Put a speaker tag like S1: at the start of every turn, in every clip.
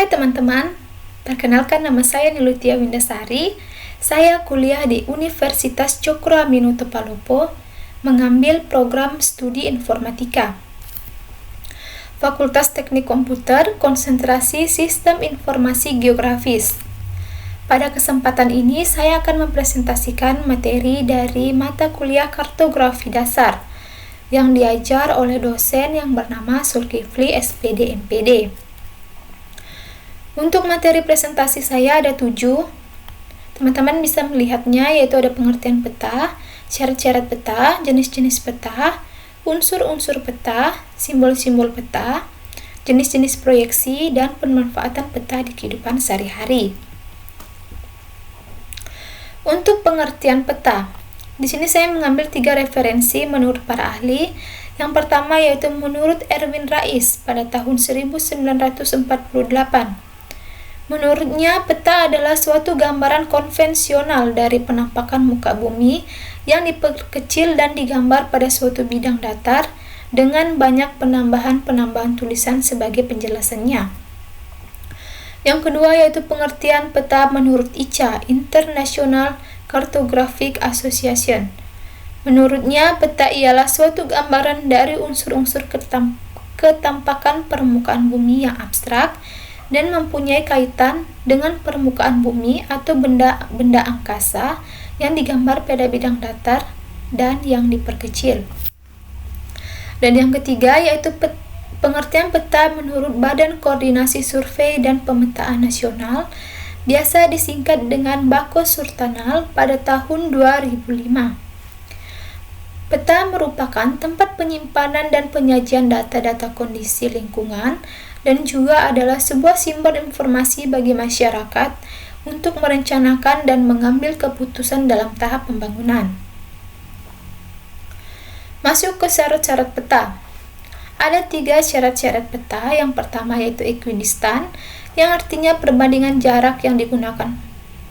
S1: Hai teman-teman, perkenalkan nama saya Nilutia Windasari. Saya kuliah di Universitas Cokro Aminoto Palopo, mengambil program studi informatika. Fakultas Teknik Komputer, konsentrasi Sistem Informasi Geografis. Pada kesempatan ini, saya akan mempresentasikan materi dari mata kuliah Kartografi Dasar yang diajar oleh dosen yang bernama Zulkifli SPD MPD. Untuk materi presentasi saya ada 7. Teman-teman bisa melihatnya, yaitu ada pengertian peta, syarat-syarat peta, jenis-jenis peta, unsur-unsur peta, simbol-simbol peta, jenis-jenis proyeksi, dan pemanfaatan peta di kehidupan sehari-hari. Untuk pengertian peta, di sini saya mengambil 3 referensi menurut para ahli. Yang pertama yaitu menurut Erwin Rais pada tahun 1948. Menurutnya, peta adalah suatu gambaran konvensional dari penampakan muka bumi yang diperkecil dan digambar pada suatu bidang datar dengan banyak penambahan-penambahan tulisan sebagai penjelasannya. Yang kedua yaitu pengertian peta menurut ICA, International Cartographic Association. Menurutnya, peta ialah suatu gambaran dari unsur-unsur ketampakan permukaan bumi yang abstrak dan mempunyai kaitan dengan permukaan bumi atau benda-benda angkasa yang digambar pada bidang datar dan yang diperkecil. Dan yang ketiga yaitu pengertian peta menurut Badan Koordinasi Survei dan Pemetaan Nasional, biasa disingkat dengan Bako Surtanal pada tahun 2005. Peta merupakan tempat penyimpanan dan penyajian data-data kondisi lingkungan dan juga adalah sebuah simbol informasi bagi masyarakat untuk merencanakan dan mengambil keputusan dalam tahap pembangunan. Masuk ke syarat-syarat peta. Ada 3 syarat-syarat peta. Yang pertama yaitu ekuidistan, yang artinya perbandingan jarak yang digunakan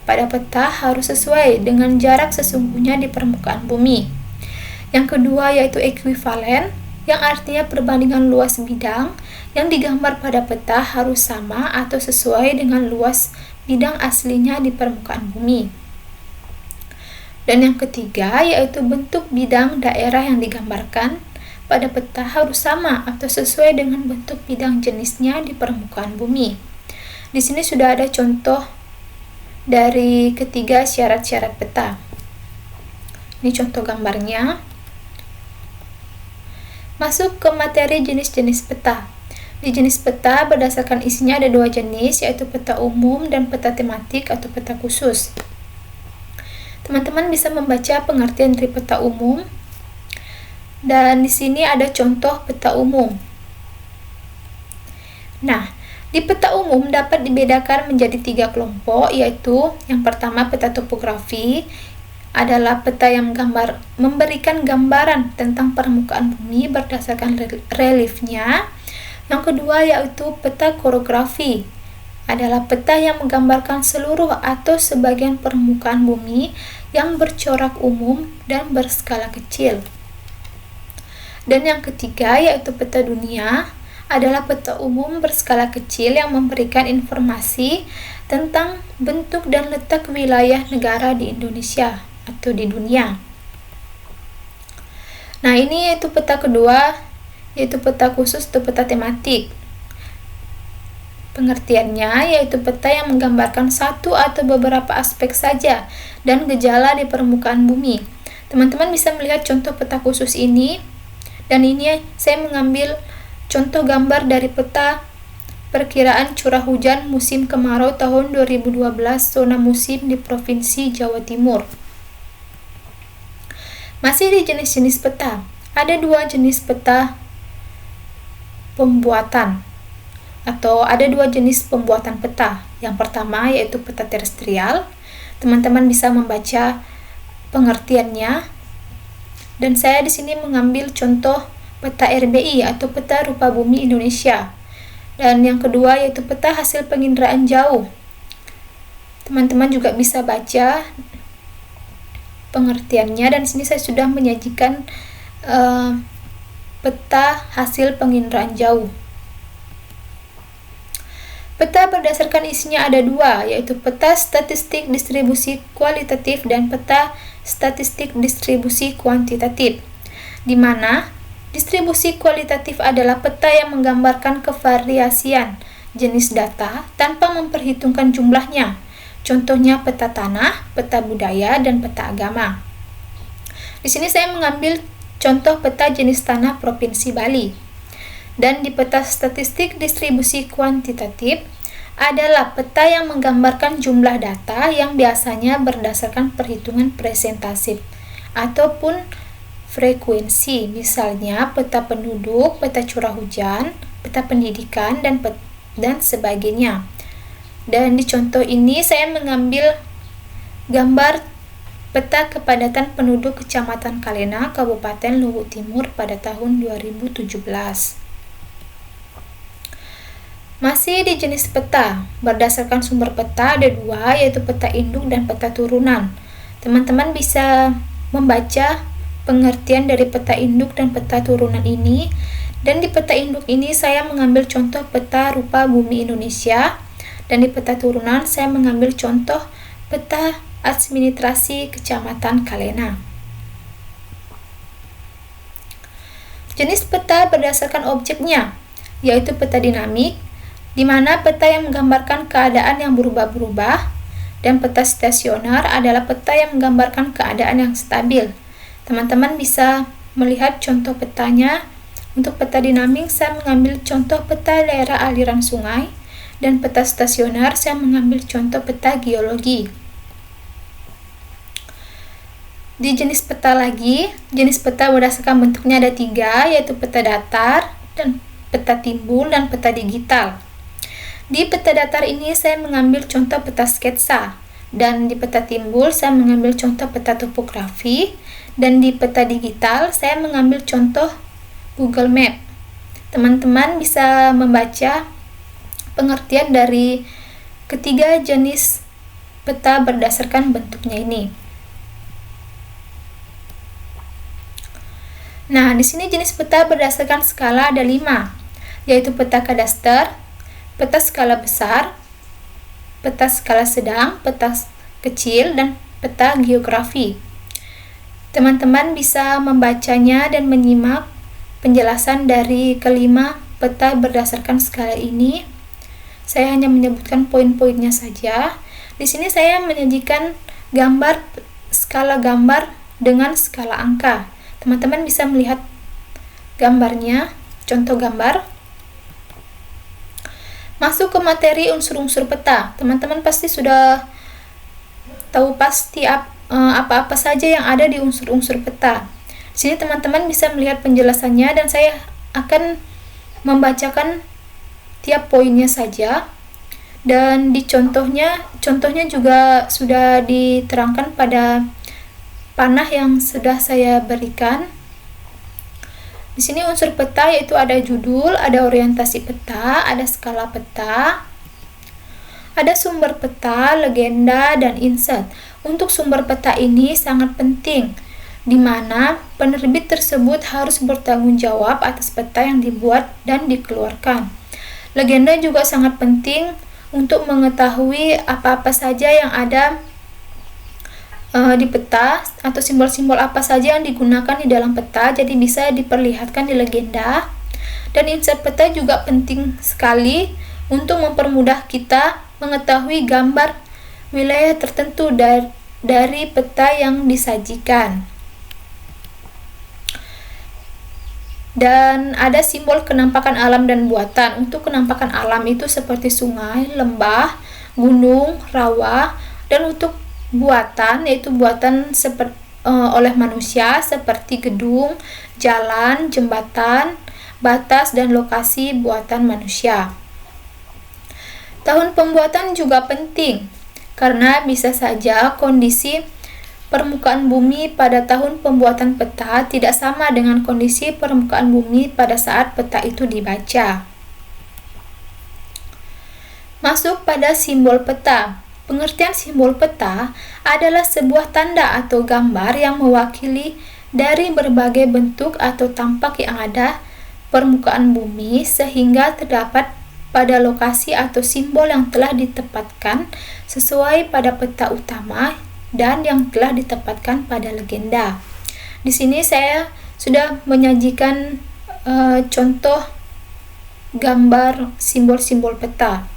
S1: pada peta harus sesuai dengan jarak sesungguhnya di permukaan bumi. Yang kedua yaitu ekuivalen, yang artinya perbandingan luas bidang yang digambar pada peta harus sama atau sesuai dengan luas bidang aslinya di permukaan bumi. Dan yang ketiga yaitu bentuk bidang daerah yang digambarkan pada peta harus sama atau sesuai dengan bentuk bidang jenisnya di permukaan bumi. Di sini sudah ada contoh dari ketiga syarat-syarat peta. Ini contoh gambarnya. Masuk ke materi jenis-jenis peta. Di jenis peta berdasarkan isinya ada 2 jenis, yaitu peta umum dan peta tematik atau peta khusus. Teman-teman bisa membaca pengertian dari peta umum, dan di sini ada contoh peta umum. Nah, di peta umum dapat dibedakan menjadi 3 kelompok, yaitu yang pertama peta topografi, adalah peta yang memberikan gambaran tentang permukaan bumi berdasarkan reliefnya. Yang kedua yaitu peta korografi, adalah peta yang menggambarkan seluruh atau sebagian permukaan bumi yang bercorak umum dan berskala kecil. Dan yang ketiga yaitu peta dunia, adalah peta umum berskala kecil yang memberikan informasi tentang bentuk dan letak wilayah negara di Indonesia atau di dunia. Nah, ini yaitu peta kedua, yaitu peta khusus atau peta tematik. Pengertiannya yaitu peta yang menggambarkan satu atau beberapa aspek saja dan gejala di permukaan bumi. Teman-teman bisa melihat contoh peta khusus ini, dan ini saya mengambil contoh gambar dari peta perkiraan curah hujan musim kemarau tahun 2012 zona musim di Provinsi Jawa Timur. Masih di jenis-jenis peta, ada 2 jenis peta pembuatan, atau ada 2 jenis pembuatan peta. Yang pertama yaitu peta terestrial. Teman-teman bisa membaca pengertiannya, dan saya di sini mengambil contoh peta RBI atau peta rupa bumi Indonesia. Dan yang kedua yaitu peta hasil penginderaan jauh. Teman-teman juga bisa baca pengertiannya, dan sini saya sudah menyajikan peta hasil penginderaan jauh. Peta berdasarkan isinya ada dua, yaitu peta statistik distribusi kualitatif dan peta statistik distribusi kuantitatif, di mana distribusi kualitatif adalah peta yang menggambarkan kevariasian jenis data tanpa memperhitungkan jumlahnya. Contohnya peta tanah, peta budaya, dan peta agama. Di sini saya mengambil contoh peta jenis tanah Provinsi Bali. Dan di peta statistik distribusi kuantitatif adalah peta yang menggambarkan jumlah data yang biasanya berdasarkan perhitungan presentatif ataupun frekuensi, misalnya peta penduduk, peta curah hujan, peta pendidikan, dan sebagainya. Dan di contoh ini saya mengambil gambar peta kepadatan penduduk Kecamatan Kalena, Kabupaten Luwu Timur pada tahun 2017. Masih di jenis peta, berdasarkan sumber peta ada dua, yaitu peta induk dan peta turunan. Teman-teman bisa membaca pengertian dari peta induk dan peta turunan ini. Dan di peta induk ini saya mengambil contoh peta rupa bumi Indonesia, dan di peta turunan saya mengambil contoh peta administrasi Kecamatan Kalena. Jenis peta berdasarkan objeknya, yaitu peta dinamik, di mana peta yang menggambarkan keadaan yang berubah-berubah, dan peta stasioner adalah peta yang menggambarkan keadaan yang stabil. Teman-teman bisa melihat contoh petanya. Untuk peta dinamik saya mengambil contoh peta daerah aliran sungai, dan peta stasioner saya mengambil contoh peta geologi. Di jenis peta lagi, jenis peta berdasarkan bentuknya ada tiga, yaitu peta datar, dan peta timbul, dan peta digital. Di peta datar ini saya mengambil contoh peta sketsa, dan di peta timbul saya mengambil contoh peta topografi, dan di peta digital saya mengambil contoh Google Map. Teman-teman bisa membaca pengertian dari ketiga jenis peta berdasarkan bentuknya ini. Nah, di sini jenis peta berdasarkan skala ada 5, yaitu peta kadaster, peta skala besar, peta skala sedang, peta kecil, dan peta geografi. Teman-teman bisa membacanya dan menyimak penjelasan dari kelima peta berdasarkan skala ini. Saya hanya menyebutkan poin-poinnya saja. Di sini saya menyajikan gambar skala gambar dengan skala angka. Teman-teman bisa melihat gambarnya, contoh gambar. Masuk ke materi unsur-unsur peta. Teman-teman pasti sudah tahu pasti apa-apa saja yang ada di unsur-unsur peta. Di sini teman-teman bisa melihat penjelasannya, dan saya akan membacakan tiap poinnya saja. Dan di contohnya juga sudah diterangkan pada panah yang sudah saya berikan. Di sini unsur peta yaitu ada judul, ada orientasi peta, ada skala peta, ada sumber peta, legenda, dan insert. Untuk sumber peta ini sangat penting, di mana penerbit tersebut harus bertanggung jawab atas peta yang dibuat dan dikeluarkan. Legenda juga sangat penting untuk mengetahui apa-apa saja yang ada di peta, atau simbol-simbol apa saja yang digunakan di dalam peta, jadi bisa diperlihatkan di legenda. Dan insert peta juga penting sekali untuk mempermudah kita mengetahui gambar wilayah tertentu dari peta yang disajikan. Dan ada simbol kenampakan alam dan buatan. Untuk kenampakan alam itu seperti sungai, lembah, gunung, rawa, dan untuk buatan yaitu buatan oleh manusia seperti gedung, jalan, jembatan, batas, dan lokasi buatan manusia. Tahun pembuatan juga penting karena bisa saja kondisi permukaan bumi pada tahun pembuatan peta tidak sama dengan kondisi permukaan bumi pada saat peta itu dibaca. Masuk pada simbol peta. Pengertian simbol peta adalah sebuah tanda atau gambar yang mewakili dari berbagai bentuk atau tampak yang ada permukaan bumi, sehingga terdapat pada lokasi atau simbol yang telah ditempatkan sesuai pada peta utama dan yang telah ditempatkan pada legenda. Di sini saya sudah menyajikan contoh gambar simbol-simbol peta.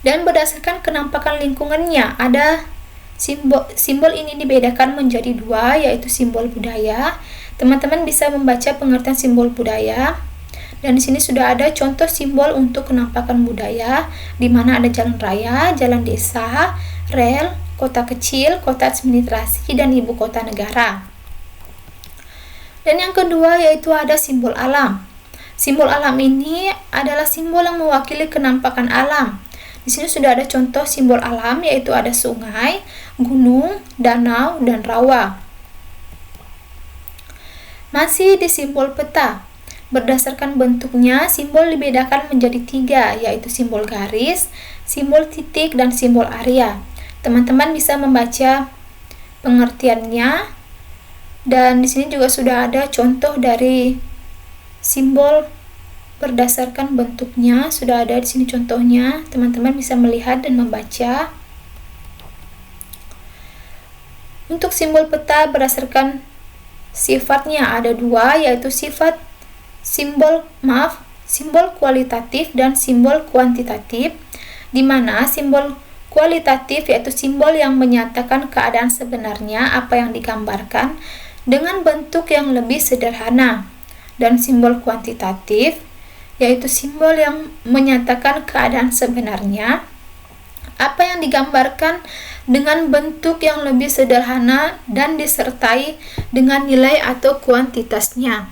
S1: Dan berdasarkan kenampakan lingkungannya, ada simbol ini dibedakan menjadi dua, yaitu simbol budaya. Teman-teman bisa membaca pengertian simbol budaya. Dan di sini sudah ada contoh simbol untuk kenampakan budaya, di mana ada jalan raya, jalan desa, rel, kota kecil, kota administrasi, dan ibu kota negara. Dan yang kedua yaitu ada simbol alam. Simbol alam ini adalah simbol yang mewakili kenampakan alam. Di sini sudah ada contoh simbol alam, yaitu ada sungai, gunung, danau, dan rawa. Masih di simbol peta, berdasarkan bentuknya, simbol dibedakan menjadi tiga, yaitu simbol garis, simbol titik, dan simbol area. Teman-teman bisa membaca pengertiannya, dan di sini juga sudah ada contoh dari simbol berdasarkan bentuknya, sudah ada di sini contohnya. Teman-teman bisa melihat dan membaca. Untuk simbol peta berdasarkan sifatnya ada dua, yaitu simbol kualitatif dan simbol kuantitatif, di mana simbol kualitatif yaitu simbol yang menyatakan keadaan sebenarnya apa yang digambarkan dengan bentuk yang lebih sederhana, dan simbol kuantitatif yaitu simbol yang menyatakan keadaan sebenarnya apa yang digambarkan dengan bentuk yang lebih sederhana dan disertai dengan nilai atau kuantitasnya.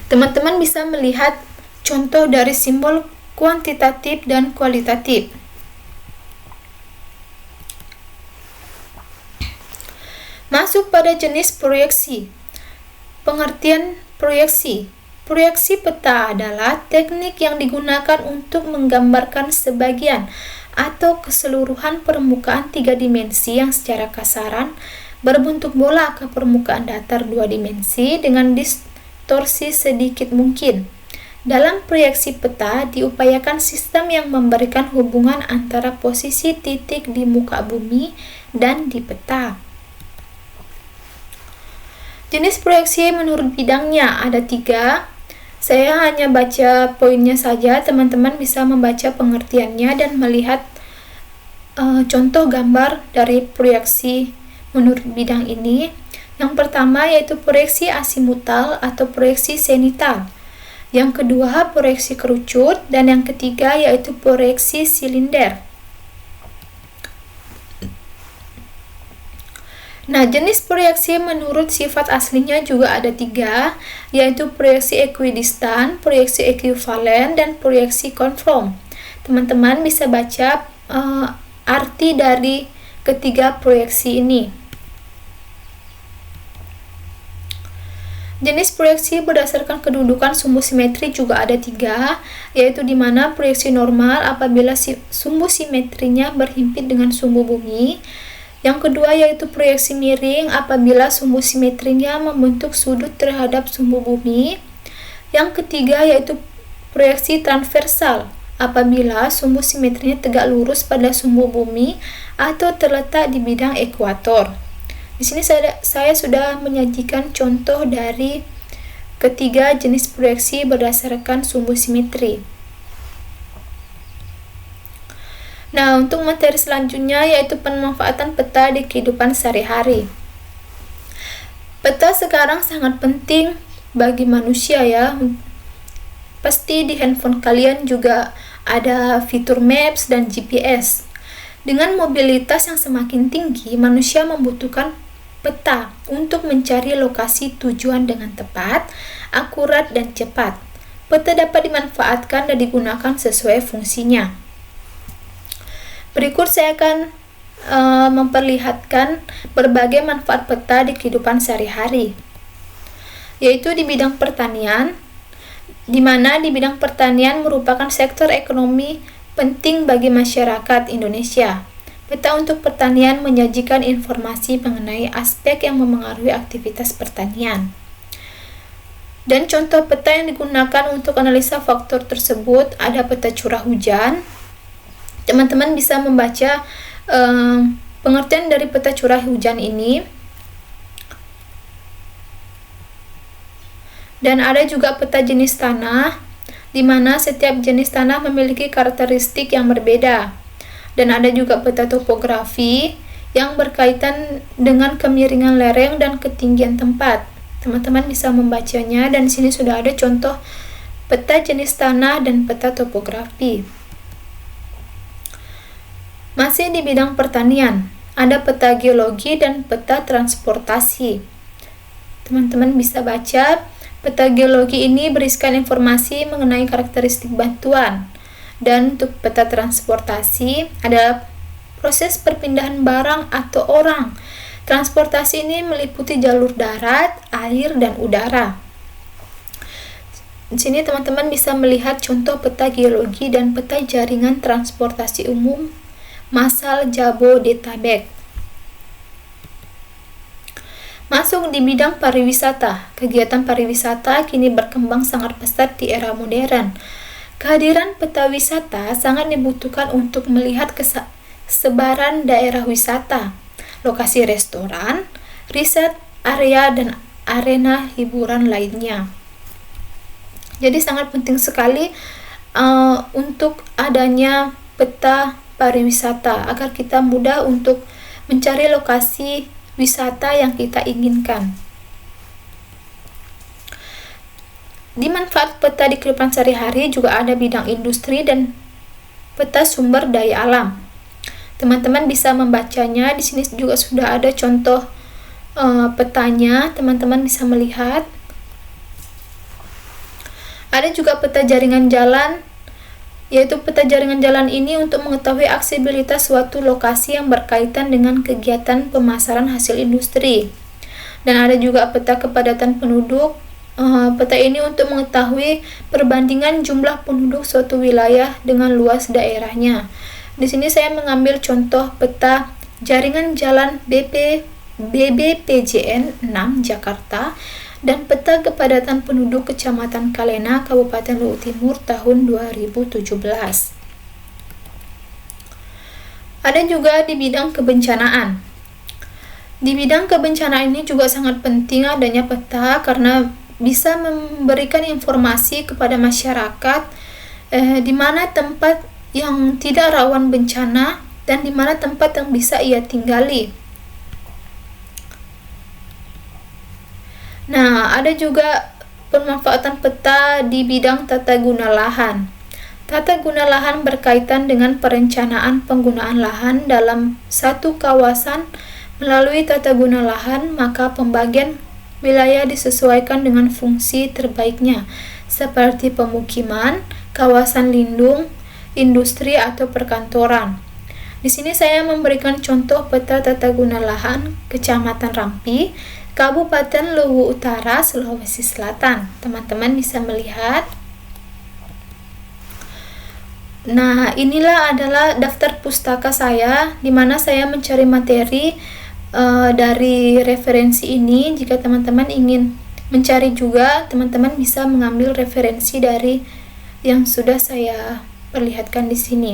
S1: Teman-teman bisa melihat contoh dari simbol kuantitatif dan kualitatif. Masuk pada jenis proyeksi. Pengertian proyeksi. Proyeksi peta adalah teknik yang digunakan untuk menggambarkan sebagian atau keseluruhan permukaan 3 dimensi yang secara kasaran berbentuk bola ke permukaan datar 2 dimensi dengan distorsi sedikit mungkin. Dalam proyeksi peta diupayakan sistem yang memberikan hubungan antara posisi titik di muka bumi dan di peta. Jenis proyeksi menurut bidangnya ada 3. Saya hanya baca poinnya saja, teman-teman bisa membaca pengertiannya dan melihat contoh gambar dari proyeksi menurut bidang ini. Yang pertama yaitu proyeksi asimutal atau proyeksi zenital. Yang kedua proyeksi kerucut, dan yang ketiga yaitu proyeksi silinder. Nah, jenis proyeksi menurut sifat aslinya juga ada 3, yaitu proyeksi ekuidistan, proyeksi ekuivalen, dan proyeksi konform. Teman-teman bisa baca arti dari ketiga proyeksi ini. Jenis proyeksi berdasarkan kedudukan sumbu simetri juga ada 3, yaitu di mana proyeksi normal apabila sumbu simetrinya berhimpit dengan sumbu bumi. Yang kedua yaitu proyeksi miring apabila sumbu simetrinya membentuk sudut terhadap sumbu bumi. Yang ketiga yaitu proyeksi transversal apabila sumbu simetrinya tegak lurus pada sumbu bumi atau terletak di bidang ekuator. Di sini saya sudah menyajikan contoh dari ketiga jenis proyeksi berdasarkan sumbu simetri. Nah, untuk materi selanjutnya yaitu pemanfaatan peta di kehidupan sehari-hari. Peta sekarang sangat penting bagi manusia ya. Pasti di handphone kalian juga ada fitur Maps dan GPS. Dengan mobilitas yang semakin tinggi, manusia membutuhkan peta untuk mencari lokasi tujuan dengan tepat, akurat, dan cepat. Peta dapat dimanfaatkan dan digunakan sesuai fungsinya. Berikut saya akan memperlihatkan berbagai manfaat peta di kehidupan sehari-hari, yaitu di bidang pertanian, di mana di bidang pertanian merupakan sektor ekonomi penting bagi masyarakat Indonesia. Peta untuk pertanian menyajikan informasi mengenai aspek yang memengaruhi aktivitas pertanian. Dan contoh peta yang digunakan untuk analisa faktor tersebut ada peta curah hujan. Teman-teman bisa membaca pengertian dari peta curah hujan ini. Dan ada juga peta jenis tanah, di mana setiap jenis tanah memiliki karakteristik yang berbeda. Dan ada juga peta topografi yang berkaitan dengan kemiringan lereng dan ketinggian tempat. Teman-teman bisa membacanya, dan di sini sudah ada contoh peta jenis tanah dan peta topografi. Masih di bidang pertanian, ada peta geologi dan peta transportasi. Teman-teman bisa baca, peta geologi ini berisikan informasi mengenai karakteristik batuan. Dan untuk peta transportasi adalah proses perpindahan barang atau orang. Transportasi ini meliputi jalur darat, air, dan udara. Di sini teman-teman bisa melihat contoh peta geologi dan peta jaringan transportasi umum massal Jabodetabek. Masuk di bidang pariwisata. Kegiatan pariwisata kini berkembang sangat pesat di era modern. Kehadiran peta wisata sangat dibutuhkan untuk melihat sebaran daerah wisata, lokasi restoran, riset area, dan arena hiburan lainnya. Jadi sangat penting sekali untuk adanya peta pariwisata agar kita mudah untuk mencari lokasi wisata yang kita inginkan. Di manfaat peta di kehidupan sehari-hari juga ada bidang industri dan peta sumber daya alam. Teman-teman bisa membacanya. Di sini juga sudah ada contoh petanya, teman-teman bisa melihat. Ada juga peta jaringan jalan, yaitu peta jaringan jalan ini untuk mengetahui aksesibilitas suatu lokasi yang berkaitan dengan kegiatan pemasaran hasil industri. Dan ada juga peta kepadatan penduduk. Peta ini untuk mengetahui perbandingan jumlah penduduk suatu wilayah dengan luas daerahnya. Di sini saya mengambil contoh peta jaringan jalan BBPJN 6 Jakarta dan peta kepadatan penduduk Kecamatan Kalena, Kabupaten Luwu Timur tahun 2017. Ada juga di bidang kebencanaan. Di bidang kebencanaan ini juga sangat penting adanya peta karena bisa memberikan informasi kepada masyarakat di mana tempat yang tidak rawan bencana dan di mana tempat yang bisa ia tinggali. Nah, ada juga pemanfaatan peta di bidang tata guna lahan. Tata guna lahan berkaitan dengan perencanaan penggunaan lahan dalam satu kawasan. Melalui tata guna lahan, maka pembagian wilayah disesuaikan dengan fungsi terbaiknya, seperti pemukiman, kawasan lindung, industri, atau perkantoran. Di sini saya memberikan contoh peta tata guna lahan Kecamatan Rampi, Kabupaten Luwu Utara, Sulawesi Selatan. Teman-teman bisa melihat. Nah, inilah adalah daftar pustaka saya, di mana saya mencari materi dari referensi ini. Jika teman-teman ingin mencari juga, teman-teman bisa mengambil referensi dari yang sudah saya perlihatkan di sini.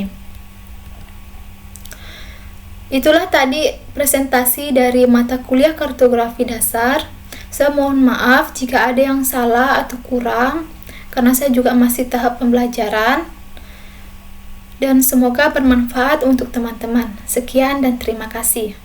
S1: Itulah tadi presentasi dari mata kuliah kartografi dasar. Saya mohon maaf jika ada yang salah atau kurang, karena saya juga masih tahap pembelajaran. Dan semoga bermanfaat untuk teman-teman. Sekian dan terima kasih.